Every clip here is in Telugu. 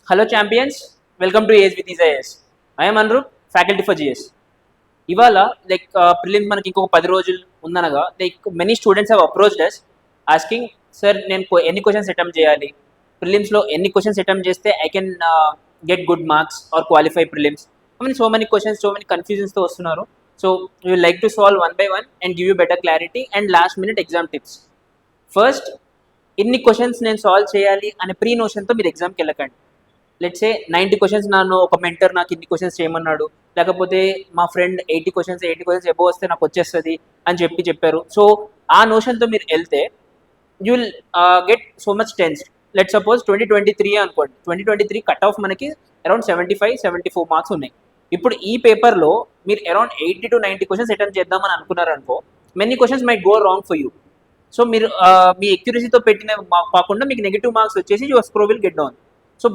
Hello champions, welcome to age with ease. I'm Anuroop, faculty for GS. ఇవాళ లైక్ ప్రిలిమ్స్ మనకి ఇంకొక 10 రోజులు ఉందనగా like many students have approached us asking, sir నేను ఎన్ని క్వశ్చన్స్ అటెంప్ట్ చేయాలి, ప్రిలిమ్స్లో ఎన్ని క్వశ్చన్స్ అటెంప్ట్ చేస్తే I can get good marks or qualify prelims. I mean so many questions, so many కన్ఫ్యూజన్స్తో వస్తున్నారు. So you like to solve one by one and give you better clarity and last minute exam tips. First, ఇన్ని క్వశ్చన్స్ నేను సాల్వ్ చేయాలి అనే ప్రీ నోషన్తో మీరు ఎగ్జామ్కి వెళ్ళకండి. లెట్సే 90 క్వశ్చన్స్ నన్ను ఒక మెంటర్ నాకు ఇన్ని క్వశ్చన్స్ చేయమన్నాడు, లేకపోతే మా ఫ్రెండ్ 80 క్వశ్చన్స్ ఎబో వస్తే నాకు వచ్చేస్తుంది అని చెప్పారు. సో ఆ నోషన్తో మీరు వెళ్తే you will get so much tensed. Let suppose 2023 అనుకోండి, 2023 కట్ ఆఫ్ మనకి అరౌండ్ 75-74 మార్క్స్ ఉన్నాయి. ఇప్పుడు ఈ పేపర్లో మీరు అరౌండ్ 80 to 90 క్వశ్చన్స్ అటెంప్ట్ చేద్దామని అనుకున్నారనుకో, many questions might go wrong for you. So మీరు మీ ఎక్యురసీతో పెట్టిన కాకుండా మీకు నెగిటివ్ మార్క్స్ వచ్చేసి your score will get down. So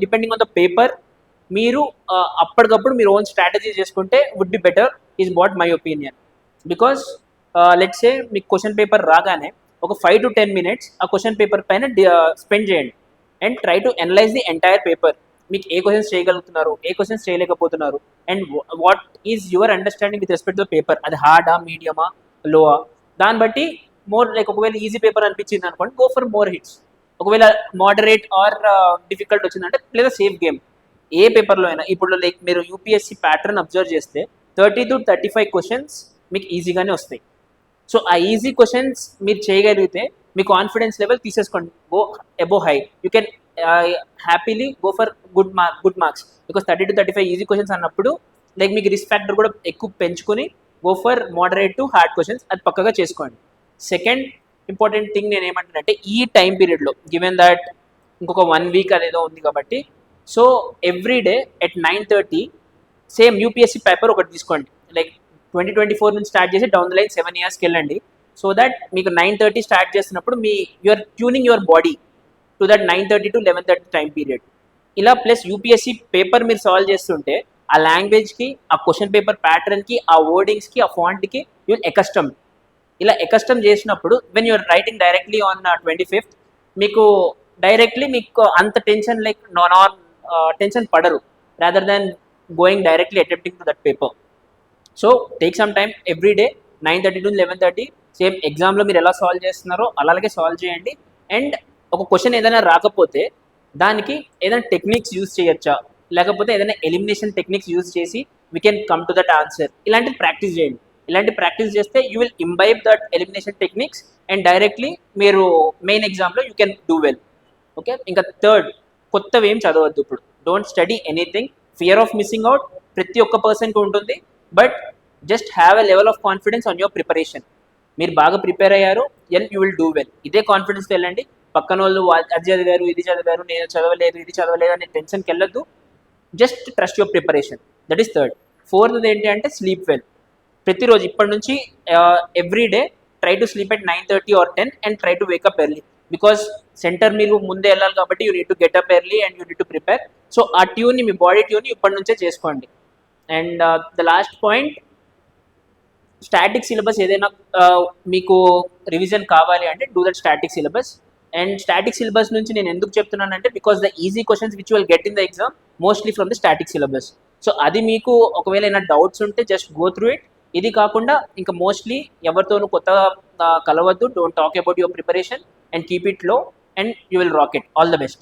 depending on the paper, మీరు అప్పటికప్పుడు మీరు ఓన్ స్ట్రాటజీ చేసుకుంటే would be better is what my opinion. Because let's say మీకు క్వశ్చన్ పేపర్ రాగానే ఒక 5 to 10 minutes ఆ క్వశ్చన్ పేపర్ పైన స్పెండ్ చేయండి and try to analyse the entire paper. మీకు ఏ క్వశ్చన్స్ చేయగలుగుతున్నారు, ఏ క్వశ్చన్స్ చేయలేకపోతున్నారు, and what is your understanding with respect to the paper. అది హార్డా, మీడియమా, లోవా, దాన్ని బట్టి మోర్ లైక్ ఒకవేళ ఈజీ పేపర్ అనిపించింది అనుకోండి, గో ఫర్ మోర్ హిట్స్. ఒకవేళ మోడరేట్ ఆర్ డిఫికల్ట్ వచ్చిందంటే ప్లే ద సేఫ్ గేమ్. ఏ పేపర్లో అయినా ఇప్పుడు లైక్ మీరు యూపీఎస్సీ ప్యాటర్న్ అబ్జర్వ్ చేస్తే 30 to 35 క్వశ్చన్స్ మీకు ఈజీగానే వస్తాయి. సో ఆ ఈజీ క్వశ్చన్స్ మీరు చేయగలిగితే మీ కాన్ఫిడెన్స్ లెవెల్ తీసేసుకోండి, go above high. You can happily go for good marks. Because 30 to 35 easy questions అన్నప్పుడు లైక్ మీకు రిస్క్ ఫ్యాక్టర్ కూడా ఎక్కువ పెంచుకొని go for moderate to hard questions, అది పక్కగా చేసుకోండి. సెకండ్ ఇంపార్టెంట్ థింగ్ నేను ఏమంటానంటే, ఈ టైం పీరియడ్లో గివెన్ దట్ ఇంకొక 1 week అదేదో ఉంది కాబట్టి, so every day at 9:30 same UPSC paper ఒకటి తీసుకోండి. లైక్ 2024 నుంచి స్టార్ట్ చేసి డౌన్ ద లైన్ 7 yearsకి వెళ్ళండి. సో దట్ మీకు 9:30 స్టార్ట్ చేసినప్పుడు you're tuning your body to that 9:30 to 11:30 time period. ఇలా ప్లస్ యూపీఎస్సీ పేపర్ మీరు సాల్వ్ చేస్తుంటే ఆ లాంగ్వేజ్కి, ఆ క్వశ్చన్ పేపర్ ప్యాటర్న్కి, ఆ వర్డింగ్స్కి, ఆ ఫాంట్కి యూ విల్ అకస్టమ్. ఇలా అకస్టమ్ చేసినప్పుడు when you're writing directly on 25th మీకు డైరెక్ట్లీ మీకు అంత టెన్షన్ లైక్ నాన్ టెన్షన్ పడరు, rather than going directly attempting to that paper. So take some time every day 9:30 to 11:30 same ఎగ్జామ్లో మీరు ఎలా సాల్వ్ చేస్తున్నారో అలాగే సాల్వ్ చేయండి. అండ్ ఒక క్వశ్చన్ ఏదైనా రాకపోతే దానికి ఏదైనా టెక్నిక్స్ యూజ్ చేయొచ్చా, లేకపోతే ఏదైనా ఎలిమినేషన్ టెక్నిక్స్ యూజ్ చేసి we can come to that answer, ఇలాంటివి ప్రాక్టీస్ చేయండి. ఇలాంటి ప్రాక్టీస్ చేస్తే you will imbibe that elimination techniques and directly మీరు మెయిన్ ఎగ్జామ్లో you can do well. Okay, ఇంకా థర్డ్, కొత్తవి ఏం చదవద్దు. ఇప్పుడు don't study anything. Fear of missing out ప్రతి ఒక్క పర్సన్కి ఉంటుంది, but just have a level of confidence on your preparation. మీరు బాగా ప్రిపేర్ అయ్యారు, యూ విల్ డూ వెల్. ఇదే కాన్ఫిడెన్స్తో వెళ్ళండి. పక్కన వాళ్ళు అది చదివారు, ఇది చదివారు, నేను చదవలేదు, ఇది చదవలేదు అనే టెన్షన్కి వెళ్ళొద్దు. Just trust your preparation. That is third. Fourth ఏంటి అంటే స్లీప్ వెల్. ప్రతిరోజు ఇప్పటి నుంచి every day try to sleep at 9:30 or 10 and try to wake up early. Because centre మీరు ముందే వెళ్ళాలి కాబట్టి you need to get up early and you need to prepare. So ఆ ట్యూన్ని, మీ బాడీ ట్యూన్ని ఇప్పటి నుంచే చేసుకోండి. And the last point, static syllabus ఏదైనా మీకు రివిజన్ కావాలి అంటే do that static syllabus. And static syllabus నుంచి నేను ఎందుకు చెప్తున్నానంటే, because the easy questions which will get in the exam mostly from the static syllabus. So అది మీకు ఒకవేళ ఏమైనా డౌట్స్ ఉంటే జస్ట్ గో త్రూ ఇట్. ఇది కాకుండా ఇంకా మోస్ట్లీ ఎవరితోనూ కొత్తగా కలవద్దు. Don't talk about your preparation and keep it low and you will rock it. All the best.